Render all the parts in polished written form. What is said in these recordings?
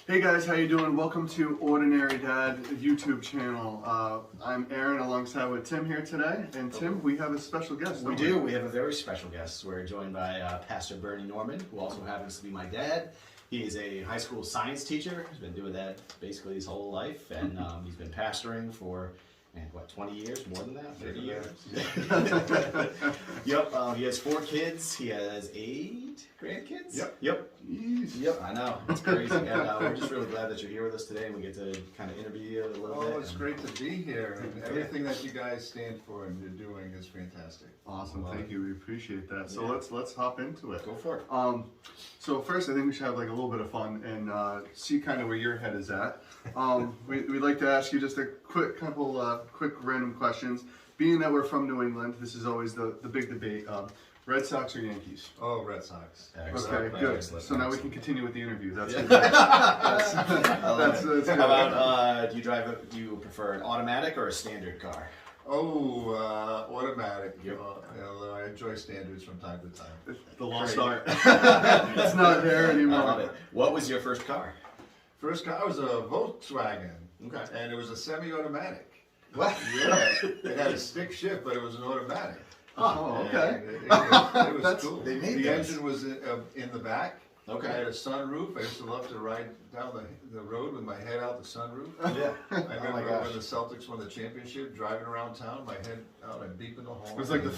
Hey guys, how you doing? Welcome to Ordinary Dad YouTube channel. I'm Aaron alongside with Tim here today. And Tim, we have a special guest. We do. We have a very special guest. We're joined by Pastor Bernie Norman, who also happens to be my dad. He is a high school science teacher. He's been doing that basically his whole life. And he's been pastoring for, 20 years? More than that? 30 years? Yep. He has 4 kids. He has 8 grandkids? Yep. Yep, I know. It's crazy. And we're just really glad that you're here with us today and we get to kind of interview you a little bit. Oh, it's great to be here. And everything that you guys stand for and you're doing is fantastic. Awesome. Thank you. We appreciate that. So let's hop into it. Go for it. So first, I think we should have like a little bit of fun and see kind of where your head is at. We'd like to ask you just a couple quick random questions. Being that we're from New England, this is always the big debate. Red Sox or Yankees? Oh, Red Sox. Okay, good. So now we can continue with the interview. That's good. That's good. How about, do you prefer an automatic or a standard car? Oh, automatic. Yep. Although I enjoy standards from time to time. The lost start. It's not there anymore. I love it. What was your first car? First car was a Volkswagen. Okay. And it was a semi-automatic. What? Yeah. It had a stick shift, but it was an automatic. Oh, okay. And it was cool. They made the those. engine was in the back. Okay. I had a sunroof. I used to love to ride down the road with my head out the sunroof. Yeah. I remember gosh. when the Celtics won the championship, driving around town, my head out and beeping the horn. It was like the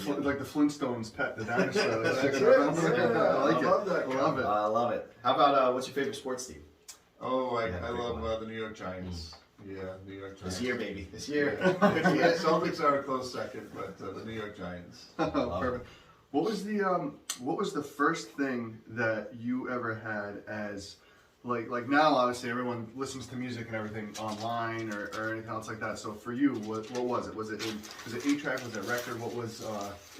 Flintstones pet, the dinosaur. That's Sticking it. up. I like I it. love that. I love it. I love it. How about, what's your favorite sports team? Oh, Yeah, I big love one. the New York Giants. Yeah, New York Giants. This year, baby. This year. Yeah, Celtics are a close second, but the New York Giants. Perfect. What was the first thing that you ever had as like now obviously everyone listens to music and everything online or anything else like that. So for you, what was it? Was it 8-track? Was it record? What was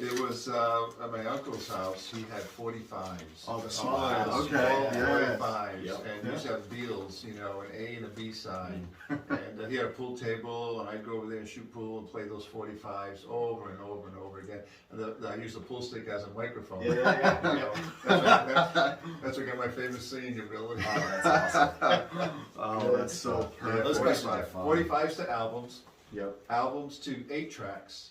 It was at my uncle's house. He had 45s. Oh, the Small, small, okay, yeah. 45s. Yep. And he used to have deals, an A and a B side. And he had a pool table, and I'd go over there and shoot pool and play those 45s over and over and over again. And I used the pool stick as a microphone. Yeah. That's what got my famous singing ability. Oh, that's awesome. oh, that's so Yeah, perfect. Those questions are fun. 45s to albums. Yep. Albums to 8-tracks.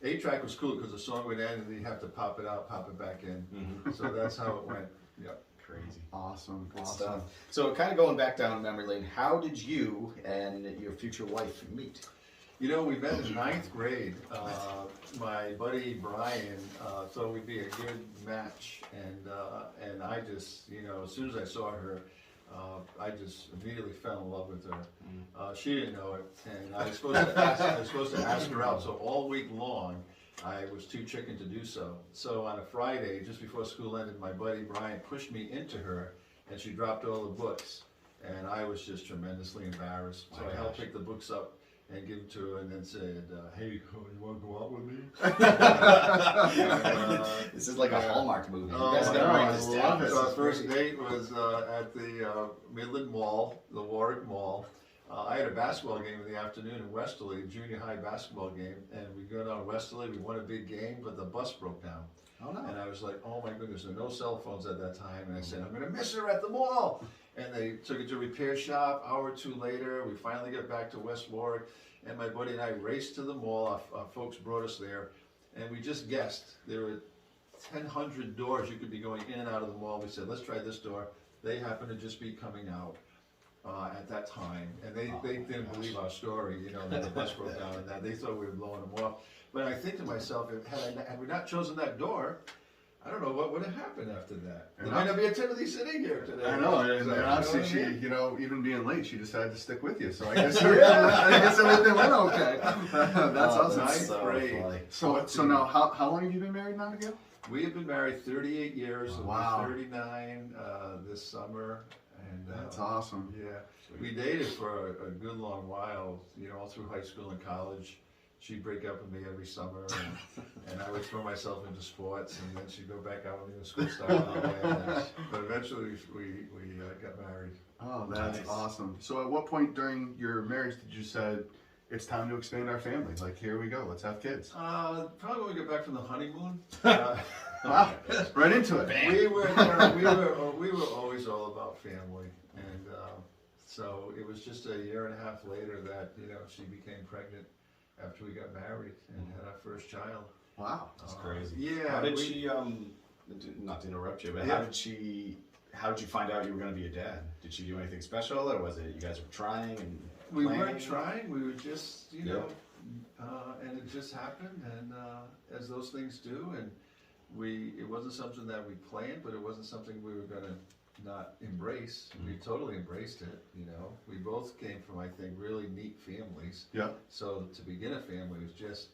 8-track was cool because the song would end and you have to pop it out, pop it back in. Mm-hmm. So that's how it went. Yep. Crazy. Awesome. Good Awesome. stuff. So kind of going back down memory lane, how did you and your future wife meet? We met in 9th grade. My buddy Brian thought we'd be a good match, and I just, as soon as I saw her, I just immediately fell in love with her. She didn't know it, and I was supposed to ask her out. So all week long, I was too chicken to do so. So on a Friday, just before school ended, my buddy Brian pushed me into her, and she dropped all the books, and I was just tremendously embarrassed. So I helped pick the books up and give them to her, and then said, "Hey, you want to go out with me?" This is like a Hallmark movie. You Oh, guys I gotta know, write I this love down. it. So our first date was at the Midland Mall, the Warwick Mall. I had a basketball game in the afternoon in Westerly, junior high basketball game, and we go down to Westerly. We won a big game, but the bus broke down. Oh no. And I was like, oh my goodness, there were no cell phones at that time. And I said, I'm going to miss her at the mall. And they took it to a repair shop. Hour or two later, we finally got back to West Warwick. And my buddy and I raced to the mall. Our folks brought us there. And we just guessed. There were 1,000 doors you could be going in and out of the mall. We said, let's try this door. They happened to just be coming out at that time. And they didn't believe our story, that the bus broke down and that. They thought we were blowing them off. But I think to myself, had we not chosen that door, I don't know what would have happened after that. There might not be a Timothy sitting here today. I know, and So, obviously what I mean? she, even being late, she decided to stick with you. So I guess everything went okay. That's awesome. Ninth So grade. funny. So now, how long have you been married now, Miguel? We have been married 38 years. Wow. We'll be 39 this summer. And That's awesome. Yeah, we dated for a good long while, all through high school and college. She'd break up with me every summer, and I would throw myself into sports, and then she'd go back out with me when school started. But eventually, we got married. Oh, that's Nice. awesome. So at what point during your marriage did you say, it's time to expand our family? Like, here we go, let's have kids. Probably when we get back from the honeymoon. Wow, right into it. we were always all about family, and So it was just a year and a half later that, you know, she became pregnant after we got married and had our first child. Wow. That's crazy. Yeah. How did she, not to interrupt you, but Yeah. how did you find out you were going to be a dad? Did she do anything special, or was it you guys were trying and We planning? weren't trying, we were just, you Yeah. know, and it just happened, and as those things do, and it wasn't something that we planned, but it wasn't something we were gonna not embrace. We totally embraced it, you know. We both came from, I think, really neat families. Yeah. So to begin a family was just,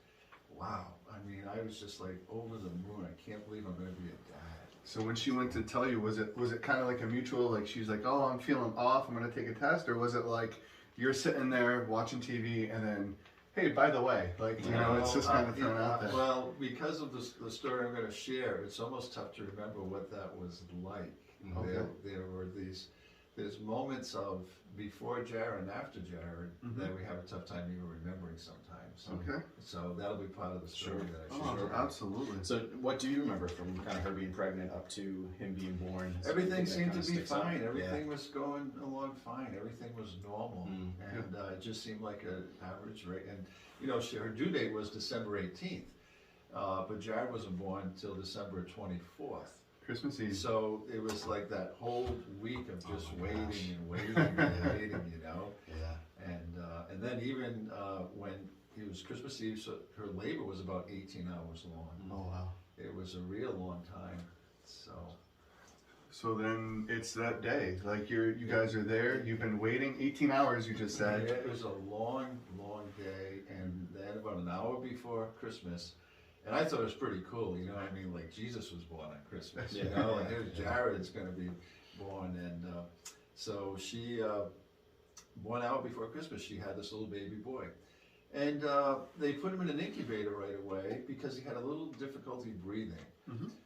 wow. I mean, I was just like over the moon. I can't believe I'm gonna be a dad. So when she went to tell you, was it kind of like a mutual, like she's like, oh, I'm feeling off, I'm gonna take a test, or was it like you're sitting there watching TV and then, hey, by the way, like, you know, it's just kind of thrown out there. Well, because of the story I'm going to share, it's almost tough to remember what that was like. Okay. There were there's moments of before Jared and after Jared that we have a tough time even remembering sometimes. Okay. So that'll be part of the story Sure. that I share. Oh, absolutely. So what do you remember from kind of her being pregnant up to him being born? Everything That seemed kinda to be sticks out? fine. Yeah. Everything was going along fine. Everything was normal, Mm. and it just seemed like an average rate. And you know, her due date was December 18th, but Jared wasn't born until December 24th. Christmas Eve. So it was like that whole week of just Oh my waiting gosh. and waiting and waiting, you know. Yeah. And then even when it was Christmas Eve, so her labor was about 18 hours long. Oh, wow. It was a real long time. So then it's that day. Like you guys are there. You've been waiting 18 hours. You just Yeah, said. it was a long, long day, and then about an hour before Christmas, and I thought it was pretty cool, you know. I mean, like Jesus was born on Christmas, you Yeah. know, and here's Jared's going to be born, and so she, 1 hour before Christmas, she had this little baby boy, and they put him in an incubator right away because he had a little difficulty breathing,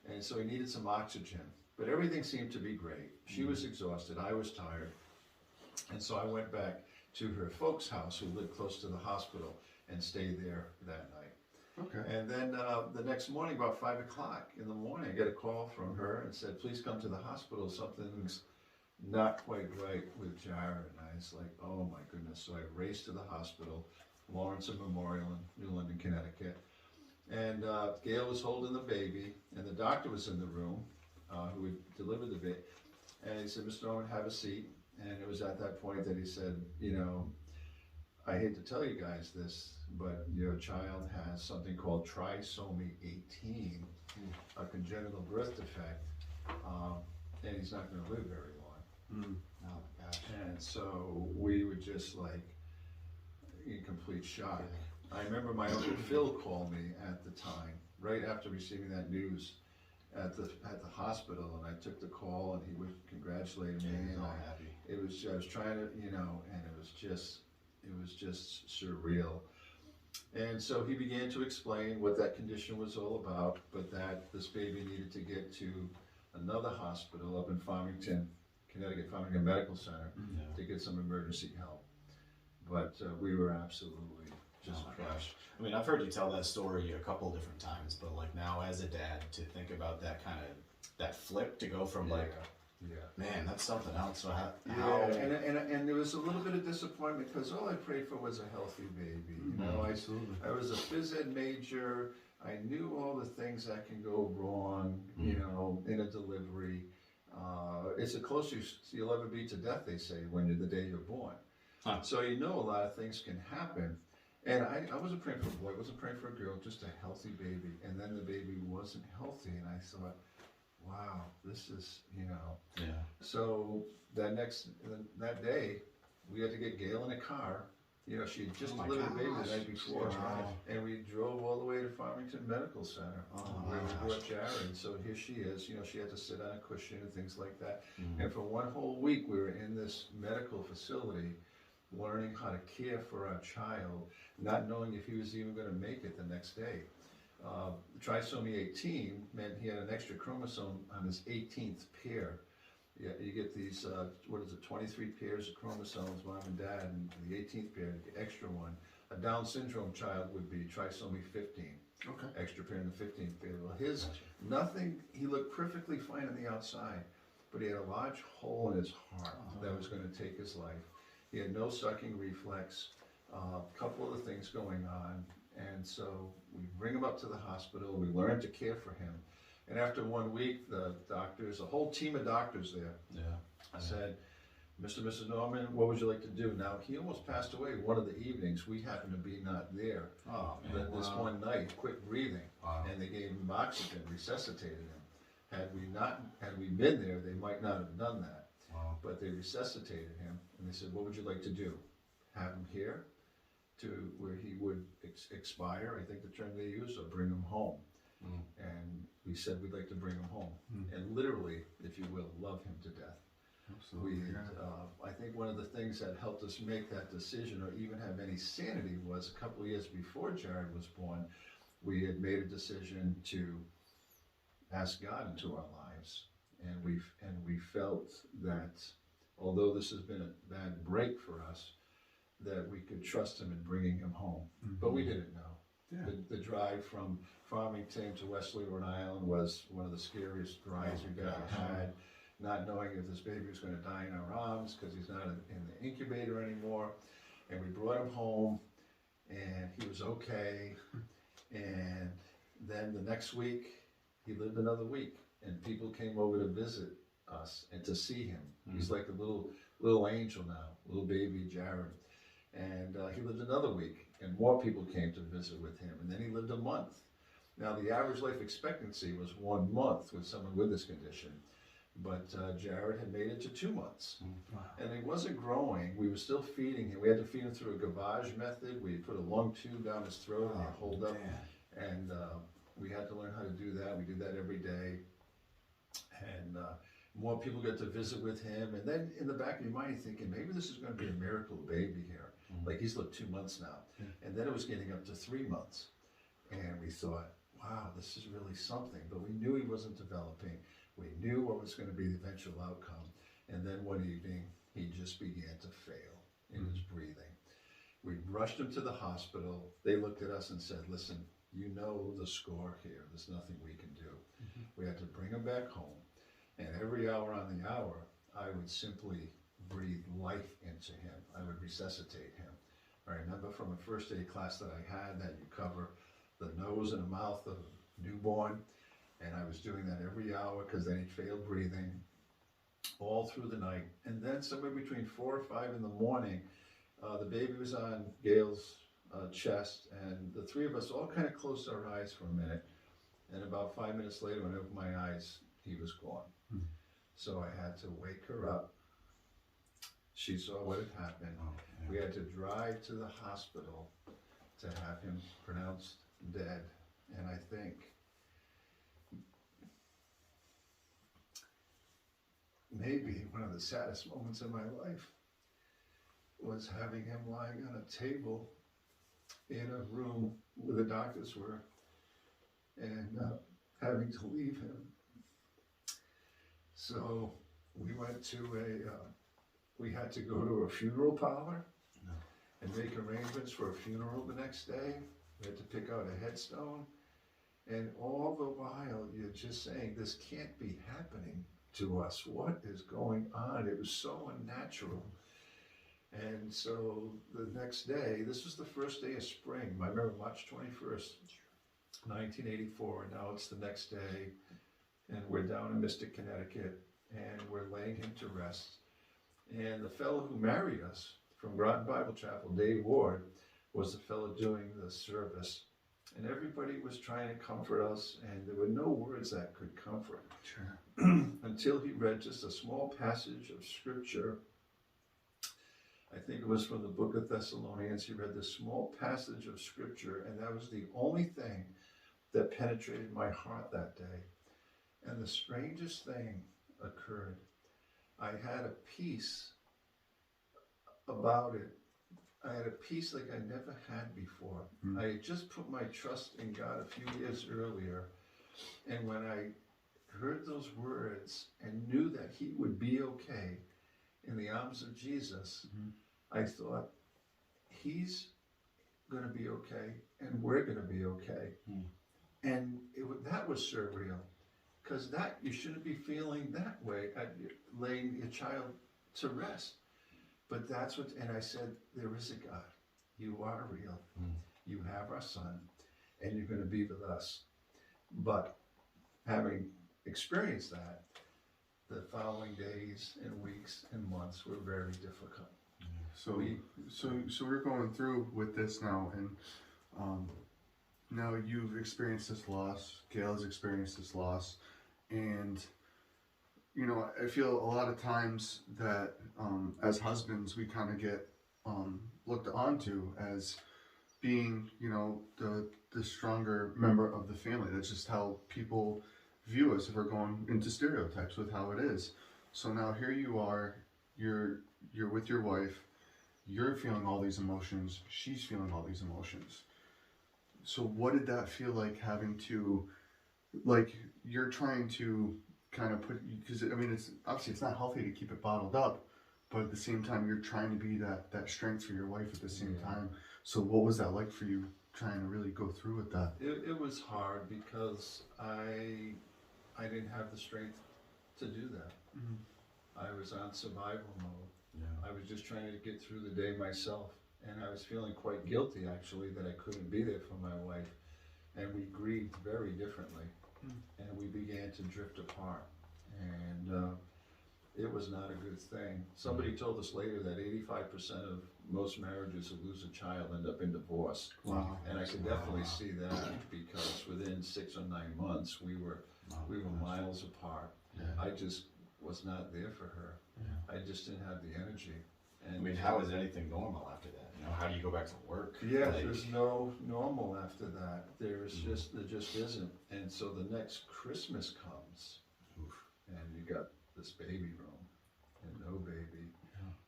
and so he needed some oxygen. But everything seemed to be great. She was exhausted. I was tired. And so I went back to her folks' house, who lived close to the hospital, and stayed there that night. Okay. And then the next morning, about 5 o'clock in the morning, I get a call from her and said, please come to the hospital. Something's not quite right with Jared. And I was like, oh my goodness. So I raced to the hospital, Lawrence Memorial in New London, Connecticut. And Gail was holding the baby, and the doctor was in the room, who had delivered the baby. And he said, Mr. Norman, have a seat. And it was at that point that he said, you know, I hate to tell you guys this, but your child has something called trisomy 18, a congenital birth defect, and he's not going to live very long. Mm. Oh my gosh. And so we were just like in complete shock. I remember my Uncle Phil called me at the time, right after receiving that news at the hospital, and I took the call, and he was congratulating me, He's and all happy. I was trying to, you know, and it was just surreal. And so he began to explain what that condition was all about, but that this baby needed to get to another hospital up in Farmington, Connecticut, Farmington Medical Center, to get some emergency help. But we were absolutely just Oh my crushed. gosh. I mean, I've heard you tell that story a couple different times, but like now as a dad, to think about that kind of, that flip to go from like, Yeah. man, that's something else. So how, Yeah, and there was a little bit of disappointment because all I prayed for was a healthy baby. You know, Absolutely. I was a phys ed major. I knew all the things that can go wrong, you know, in a delivery. It's the closest you'll ever be to death, they say, when you're the day you're born. Huh. So you know a lot of things can happen. And I wasn't praying for a boy, I wasn't praying for a girl, just a healthy baby. And then the baby wasn't healthy, and I thought, wow, this is, you know. yeah. So that day, we had to get Gail in a car. You know, she had just Oh my delivered the baby the gosh. night before, Wow. and we drove all the way to Farmington Medical Center, Oh where my we gosh. brought Jared. So here she is. You know, she had to sit on a cushion and things like that. Mhm. And for one whole week, we were in this medical facility, learning how to care for our child, not knowing if he was even going to make it the next day. Trisomy 18 meant he had an extra chromosome on his 18th pair. Yeah, you get these, 23 pairs of chromosomes, mom and dad, and the 18th pair, the extra one. A Down syndrome child would be trisomy 15, Okay. extra pair in the 15th pair. Well, his, nothing, he looked perfectly fine on the outside, but he had a large hole in his heart that was going to take his life. He had no sucking reflex, a couple other things going on. And so we bring him up to the hospital, we learn to care for him. And after 1 week, the doctors, a whole team of doctors there, said, Mr. and Mrs. Norman, what would you like to do? Now, he almost passed away one of the evenings. We happened to be not there. Oh, man. But this one night, quick breathing, Wow. and they gave him oxygen, resuscitated him. Had we been there, they might not have done that. Wow. But they resuscitated him, and they said, what would you like to do? Have him here to where he would expire, I think the term they used, or bring him home. Mm. And we said we'd like to bring him home, and literally, if you will, love him to death. Absolutely. I think one of the things that helped us make that decision or even have any sanity was a couple of years before Jared was born, we had made a decision to ask God into our lives. And we felt that although this has been a bad break for us, that we could trust him in bringing him home. But we didn't know. Yeah. The drive from Farmington to Wesley, Rhode Island was one of the scariest drives we've ever had. Not knowing if this baby was going to die in our arms because he's not in the incubator anymore. And we brought him home, and he was okay. And then the next week, he lived another week, and people came over to visit us and to see him. He's like a little angel now, little baby Jared. And he lived another week, and more people came to visit with him. And then he lived a month. Now, the average life expectancy was 1 month with someone with this condition. But Jared had made it to 2 months. Wow. And he wasn't growing. We were still feeding him. We had to feed him through a gavage method. We put a long tube down his throat and he'd hold up. And we had to learn how to do that. We did that every day. And more people got to visit with him. And then in the back of your mind, you're thinking, maybe this is going to be a miracle baby here. Like he's lived 2 months now. And then it was getting up to 3 months. And we thought, wow, this is really something. But we knew he wasn't developing. We knew what was going to be the eventual outcome. And then one evening, he just began to fail in his breathing. We rushed him to the hospital. They looked at us and said, listen, you know the score here. There's nothing we can do. We had to bring him back home. And every hour on the hour, I would simply breathe life into him. I would resuscitate him. I remember from a first aid class that I had that you cover the nose and the mouth of a newborn. And I was doing that every hour because then he failed breathing all through the night. And then somewhere between 4 or 5 in the morning, the baby was on Gail's chest, and the three of us all kind of closed our eyes for a minute. And about 5 minutes later, when I opened my eyes, he was gone. So I had to wake her up. She saw what had happened. We had to drive to the hospital to have him pronounced dead. And I think maybe one of the saddest moments in my life was having him lying on a table in a room where the doctors were and having to leave him. So we went to we had to go to a funeral parlor and make arrangements for a funeral the next day. We had to pick out a headstone. And all the while, you're just saying, this can't be happening to us. What is going on? It was so unnatural. And so the next day, this was the first day of spring. I remember March 21st, 1984, and now it's the next day. And we're down in Mystic, Connecticut, and we're laying him to rest. And the fellow who married us from Groton Bible Chapel, Dave Ward, was the fellow doing the service. And everybody was trying to comfort us, and there were no words that could comfort. Until he read just a small passage of scripture. I think it was from the book of Thessalonians. He read this small passage of scripture, and that was the only thing that penetrated my heart that day. And the strangest thing occurred. I had a peace about it. I had a peace like I never had before. I had just put my trust in God a few years earlier, and when I heard those words and knew that he would be okay in the arms of Jesus, I thought, he's going to be okay, and we're going to be okay. And that was surreal, because that you shouldn't be feeling that way at laying your child to rest. But that's what, and I said, there is a God. You are real. You have our son, and you're going to be with us. But having experienced that, the following days and weeks and months were very difficult. So we're going through with this now, and now you've experienced this loss. Gail has experienced this loss, and you know, I feel a lot of times that as husbands, we kind of get looked onto as being, you know, the stronger member of the family. That's just how people view us if we're going into stereotypes with how it is. So now here you are, you're with your wife, you're feeling all these emotions, she's feeling all these emotions. So what did that feel like, having to, like, you're trying to kind of put, because I mean, it's obviously it's not healthy to keep it bottled up, but at the same time you're trying to be that strength for your wife at the same time. So what was that like for you, trying to really go through with that? It was hard because I didn't have the strength to do that. I was on survival mode. I was just trying to get through the day myself, and I was feeling quite guilty actually that I couldn't be there for my wife, and we grieved very differently, and we began to drift apart, and it was not a good thing. Somebody told us later that 85% of most marriages who lose a child end up in divorce. Wow. And I could definitely see that, because within 6 or 9 months we were miles apart. I just was not there for her. I just didn't have the energy. And I mean, how is anything normal after that? You know, how do you go back to work? yeah, Like, there's no normal after that. There just isn't. And so the next Christmas comes, and you got this baby room and no baby,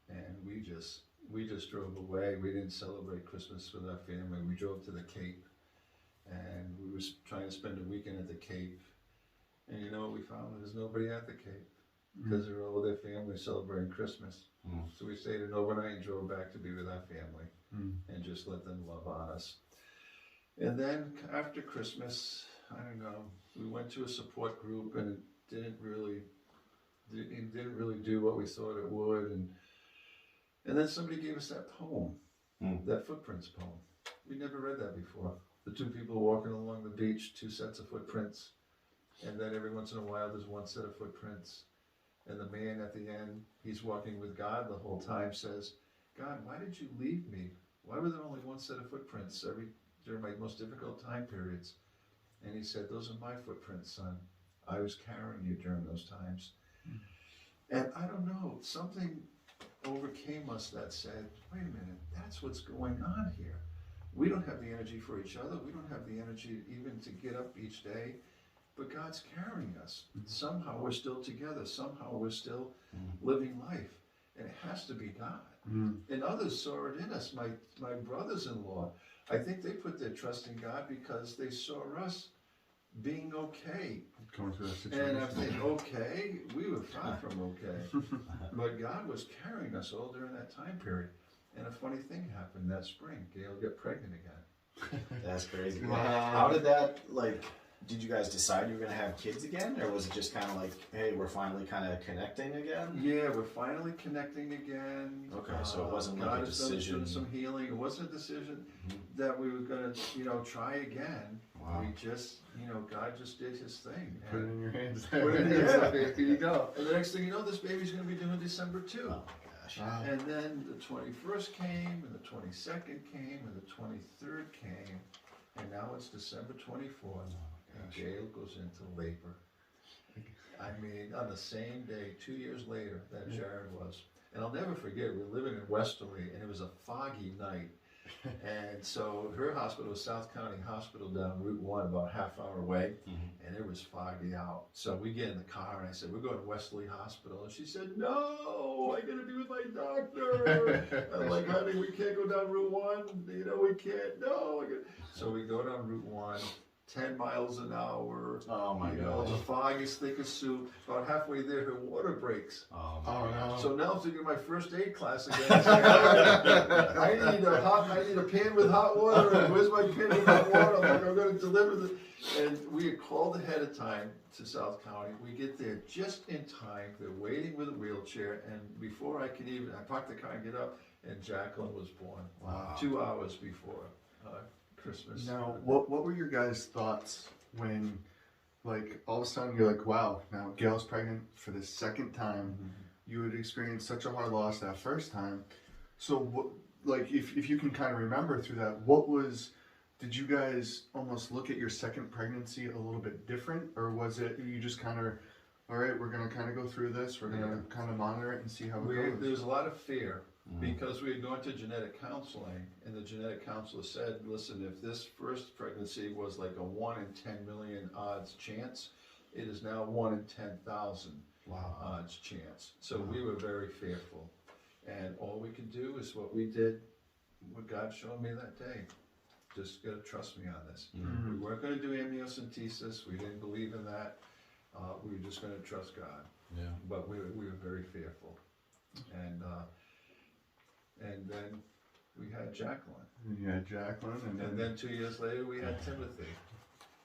and we just drove away. We didn't celebrate Christmas with our family. We drove to the Cape, and we was trying to spend a weekend at the Cape. And you know what we found? There's nobody at the Cape, because they're all with their family celebrating Christmas. So we stayed an overnight and drove back to be with our family and just let them love on us. And then after Christmas, I don't know, we went to a support group, and it didn't really do what we thought it would. And then somebody gave us that poem, that Footprints poem. We never read that before. The two people walking along the beach, 2 sets of footprints. And then every once in a while there's 1 set of footprints. And the man at the end, he's walking with God the whole time, says, God, why did you leave me? Why were there only 1 set of footprints during my most difficult time periods? And he said, those are my footprints, son. I was carrying you during those times. And I don't know, something overcame us that said, wait a minute, that's what's going on here. We don't have the energy for each other. We don't have the energy even to get up each day. But God's carrying us. Somehow we're still together. Somehow we're still living life. And it has to be God. And others saw it in us. My brothers-in-law, I think they put their trust in God because they saw us being okay. Going through that situation. And I'm thinking, okay, we were far from okay. But God was carrying us all during that time period. And a funny thing happened that spring. Gail got pregnant again. That's crazy. Wow. How did that, like, did you guys decide you were going to have kids again? Or was it just kind of like, hey, we're finally kind of connecting again? Yeah, we're finally connecting again. Okay, so it wasn't like God a has done decision. some healing. It wasn't a decision that we were going to, try again. Wow. We just, God just did his thing. Put it in your hands. Put it in your hands. Here you go. And the next thing you know, this baby's going to be due in December too. Oh my gosh. Wow. And then the 21st came, and the 22nd came, and the 23rd came, and now it's December 24th, and Gail goes into labor. I mean, on the same day, 2 years later, that Jared was. And I'll never forget, we were living in Westerly, and it was a foggy night. And so her hospital was South County Hospital down Route 1, about half hour away, and it was foggy out. So we get in the car, and I said, we're going to Westerly Hospital. And she said, no, I got to be with my doctor. I'm like, honey, we can't go down Route 1. We can't. No. So we go down Route 1, 10 miles an hour. Oh my You know, gosh. the fog is thick as soup. About halfway there, her water breaks. Oh Oh my gosh. no. So now I'm taking my first aid class again. It's like, I need a pan with hot water. And where's my pan with hot water? I'm like, I'm going to deliver the. And we had called ahead of time to South County. We get there just in time. They're waiting with a wheelchair, and before I could even, I parked the car and get up, and Jacqueline was born. Wow. 2 hours before Christmas. Now, what were your guys' thoughts when, like, all of a sudden you're like, wow, now Gail's pregnant for the second time. You had experienced such a hard loss that first time. So, what, like, if you can kind of remember through that, did you guys almost look at your second pregnancy a little bit different? Or was it, you just kind of, all right, we're going to kind of go through this, we're going to kind of monitor it and see how it There goes? was a lot of fear because we had gone to genetic counseling, and the genetic counselor said, listen, if this first pregnancy was like a 1 in 10 million odds chance, it is now 1 in 10,000 odds chance. So we were very fearful. And all we could do is what we did, what God showed me that day. Just gotta trust me on this. We weren't gonna do amniocentesis. We didn't believe in that. We were just gonna trust God. Yeah. But we were very fearful. And then we had Jacqueline. Yeah, Jacqueline, And then 2 years later, we had Timothy.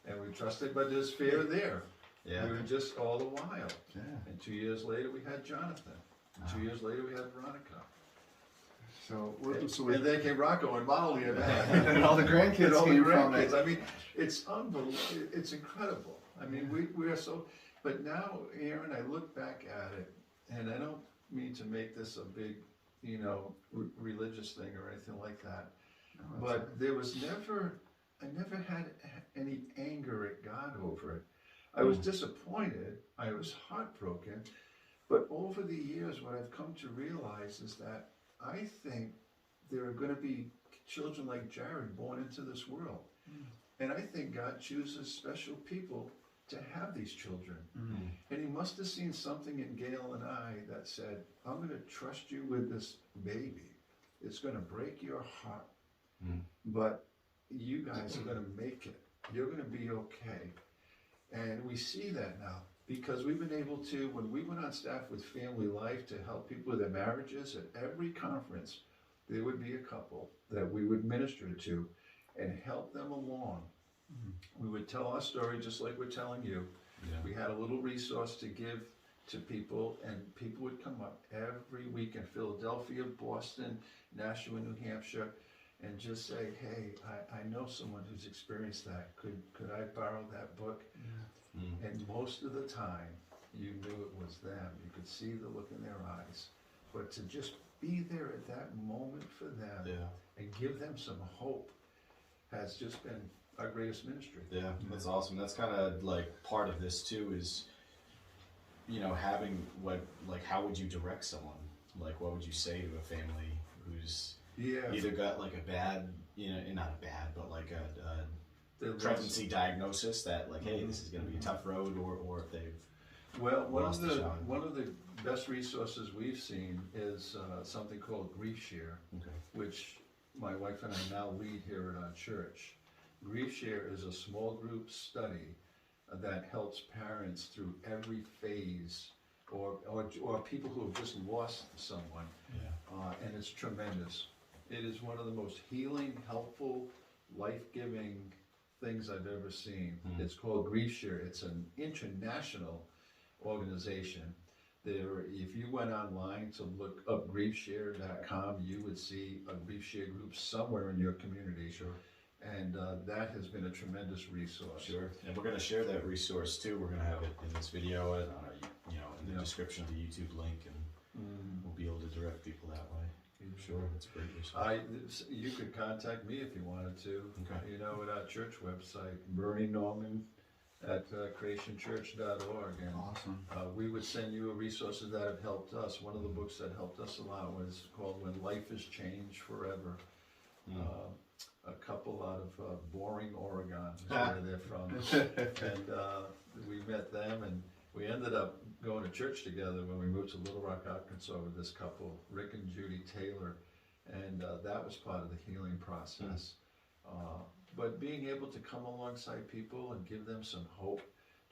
And we trusted, but there's fear there. Yeah. We were just all the while. yeah. And 2 years later, we had Jonathan. And 2 years later, we had Veronica. So And then came Rocco and Molly and and all the grandkids and all the came from grandkids. it. I mean, it's unbelievable. It's incredible. I mean, we are so. But now, Aaron, I look back at it, and I don't mean to make this a big, religious thing or anything like that. But there was I never had any anger at God over it. I was disappointed. I was heartbroken. But over the years, what I've come to realize is that I think there are going to be children like Jared born into this world. And I think God chooses special people to have these children. And he must have seen something in Gail and I that said, I'm going to trust you with this baby. It's going to break your heart. But you guys are going to make it. You're going to be okay. And we see that now because we've been able to, when we went on staff with Family Life to help people with their marriages, at every conference, there would be a couple that we would minister to and help them along. We would tell our story just like we're telling you. Yeah. We had a little resource to give to people, and people would come up every week in Philadelphia, Boston, Nashua, New Hampshire, and just say, hey, I know someone who's experienced that. Could I borrow that book? And most of the time, you knew it was them. You could see the look in their eyes. But to just be there at that moment for them and give them some hope has just been our greatest ministry. Yeah, that's awesome. That's kind of like part of this too is, having how would you direct someone? Like, what would you say to a family who's either got like a bad, not a bad, but like a pregnancy diagnosis that like, hey, this is going to be a tough road, or if they've one lost of the the child. one of the best resources we've seen is something called Grief Share, which my wife and I now lead here at our church. Grief Share is a small group study that helps parents through every phase, or people who have just lost someone, and it's tremendous. It is one of the most healing, helpful, life-giving things I've ever seen. It's called Grief Share. It's an international organization. If you went online to look up griefshare.com, you would see a Grief Share group somewhere in your community. And that has been a tremendous resource. Sure. And we're going to share that resource too. We're going to have it in this video and on our, in the description of the YouTube link, and we'll be able to direct people that way. Sure, that's a great resource. You could contact me if you wanted to. Okay. At our church website, Bernie Norman at creationchurch.org. And Awesome. we would send you resources that have helped us. One of the books that helped us a lot was called When Life Is Changed Forever. A couple out of Boring, Oregon is where they're from. And we met them, and we ended up going to church together when we moved to Little Rock, Arkansas with this couple, Rick and Judy Taylor. And that was part of the healing process. but being able to come alongside people and give them some hope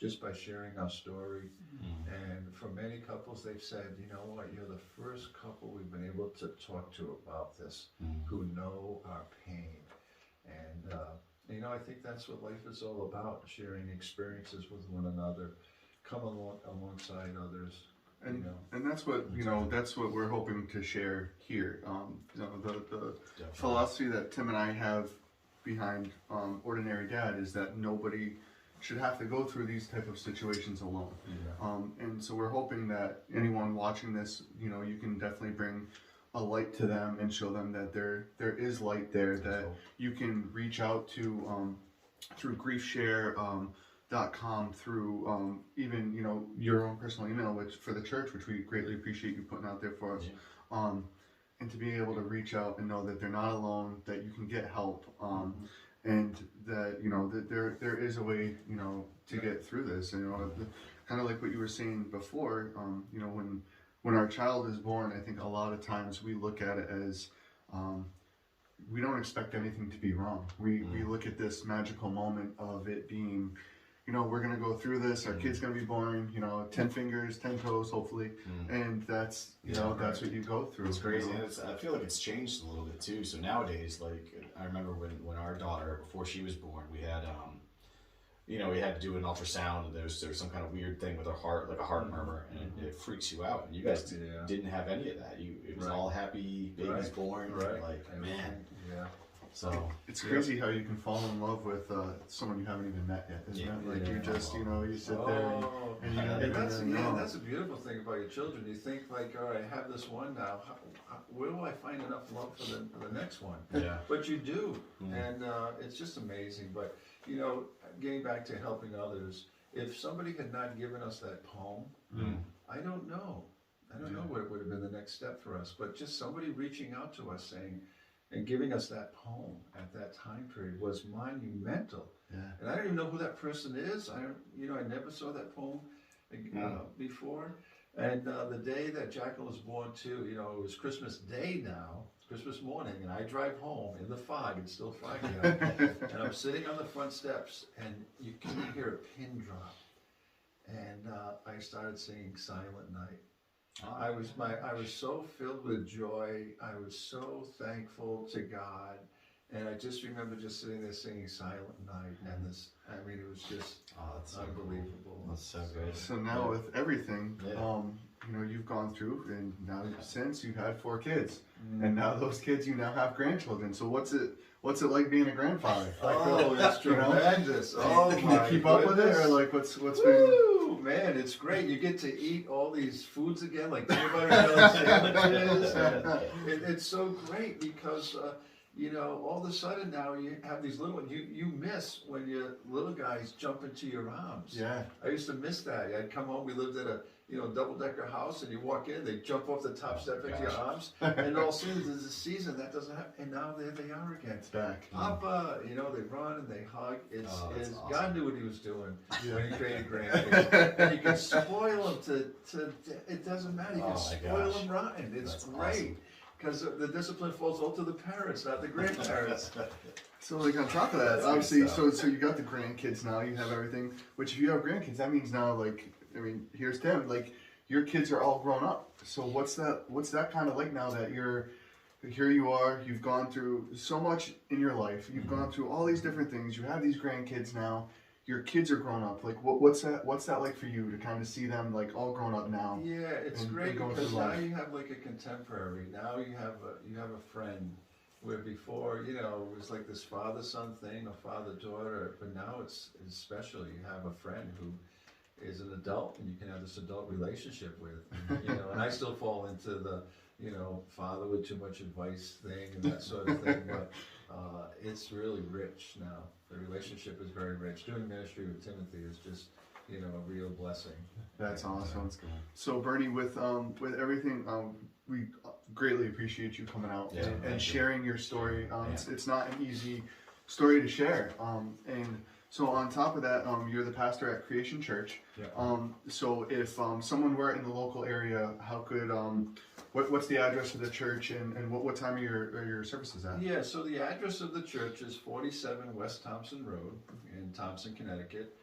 just by sharing our story. And for many couples, they've said, you know what, you're the first couple we've been able to talk to about this, who know our pain. And, you know, I think that's what life is all about, sharing experiences with one another, come alongside others. And, you know. and that's what, you know, that's what we're hoping to share here. You know, the philosophy that Tim and I have behind Ordinary Dad is that nobody should have to go through these type of situations alone. And so we're hoping that anyone watching this, you know, you can definitely bring a light to them and show them that there is light there, that you can reach out to through griefshare.com, through even, you know, your own personal email, which for the church, which we greatly appreciate you putting out there for us. And to be able to reach out and know that they're not alone, that you can get help, and that, you know, that there is a way, you know, to get through this. And, you know, kind of like what you were saying before, you know, when our child is born, I think a lot of times we look at it as we don't expect anything to be wrong. We look at this magical moment of it being, you know, we're going to go through this, our kid's going to be born, you know, 10 fingers, 10 toes, hopefully. And that's, you know, that's what you go through. It's crazy. You know? And I feel like it's changed a little bit too. So nowadays, like, I remember when our daughter, before she was born, we had, you know, we had to do an ultrasound, and there was some kind of weird thing with her heart, like a heart murmur, and it freaks you out. And you guys didn't have any of that. It was all happy, baby's born, like, man. So it's crazy how you can fall in love with someone you haven't even met yet, isn't it? Like you just, you know, you sit there and that's a beautiful thing about your children. You think like, all right, I have this one now. Where will I find enough love for the next one? But you do, and it's just amazing. But you know, getting back to helping others, if somebody had not given us that poem, I don't know. I don't know what would have been the next step for us. But just somebody reaching out to us saying, and giving us that poem at that time period was monumental. And I don't even know who that person is. I never saw that poem before. And the day that Jacqueline was born too, you know, it was Christmas Day now, Christmas morning, and I drive home in the fog. It's still foggy out. And I'm sitting on the front steps, and you can hear a pin drop. And I started singing Silent Night. I was so filled with joy. I was so thankful to God, and I just remember just sitting there singing Silent Night, and this, I mean, it was just unbelievable. That's so good. So now with everything, you know, you've gone through, and now since you've had 4 kids, and now those kids, you now have grandchildren. So what's it like being a grandfather? Oh, it's tremendous. Oh, can you keep up with it, or like what's been? Man, it's great. You get to eat all these foods again, like peanut butter and jelly sandwiches. It's so great because, you know, all of a sudden now you have these little ones. You miss when your little guys jump into your arms. I used to miss that. I'd come home, we lived at a, you know, double-decker house, and you walk in, they jump off the top step into your arms, and all of a sudden there's a season that doesn't happen, and now there they are again. It's back. Papa, you know, they run and they hug. It's awesome. God knew what he was doing when he created grandkids. And you can spoil them to it doesn't matter. You can spoil them rotten. It's great. Because the discipline falls all to the parents, not the grandparents. So like on top of that, obviously, so you got the grandkids now, you have everything, which if you have grandkids, that means now, like, I mean, here's Tim, like, your kids are all grown up. So what's that kind of like now that here you are, you've gone through so much in your life, you've gone through all these different things, you have these grandkids now, your kids are grown up. Like, what's that like for you to kind of see them like all grown up now? Yeah, it's great because now you have like a contemporary. Now you have a friend, where before, you know, it was like this father-son thing, or father-daughter, but now it's special. You have a friend who is an adult, and you can have this adult relationship with, you know. And I still fall into the, you know, father with too much advice thing and that sort of thing, but it's really rich now. The relationship is very rich. Doing ministry with Timothy is just, you know, a real blessing. That's awesome. So Bernie, with everything, we greatly appreciate you coming out and sharing your story. It's not an easy story to share, and So on top of that, you're the pastor at Creation Church. Yeah. So if someone were in the local area, how could what's the address of the church and what time are your services at? Yeah, so the address of the church is 47 West Thompson Road in Thompson, Connecticut.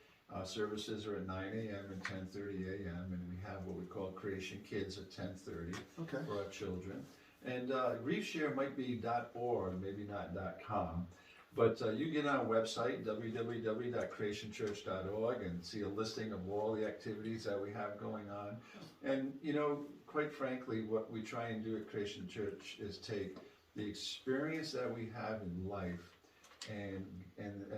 Services are at 9 a.m. and 10:30 a.m. and we have what we call Creation Kids at 10:30 Okay. for our children. And GriefShare might be .org, maybe not .com. But you get on our website, www.creationchurch.org, and see a listing of all the activities that we have going on. And, you know, quite frankly, what we try and do at Creation Church is take the experience that we have in life and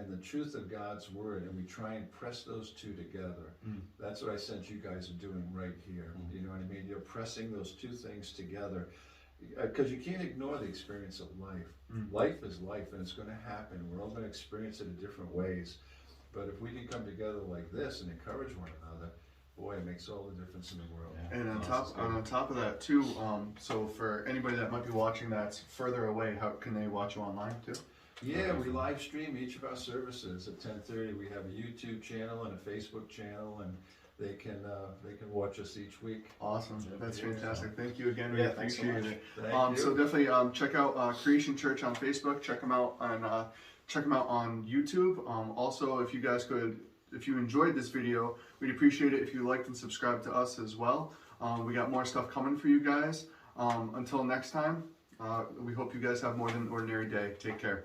the truth of God's Word, and we try and press those two together. That's what I sense you guys are doing right here. You know what I mean? You're pressing those two things together. Because you can't ignore the experience of life. Life is life, and it's going to happen. We're all going to experience it in different ways. But if we can come together like this and encourage one another, boy, it makes all the difference in the world. Yeah. And on top of that too, so for anybody that might be watching that's further away, how can they watch you online too? Yeah, we live stream each of our services at 10:30. We have a YouTube channel and a Facebook channel, and they can watch us each week. Awesome, that's Yeah. fantastic. Thank you again. We Yeah, thanks so appreciate much. it. Thank you. So definitely check out Creation Church on Facebook. Check them out on YouTube. Also, if you guys could, if you enjoyed this video, we'd appreciate it if you liked and subscribed to us as well. We got more stuff coming for you guys. Until next time, we hope you guys have more than an ordinary day. Take care.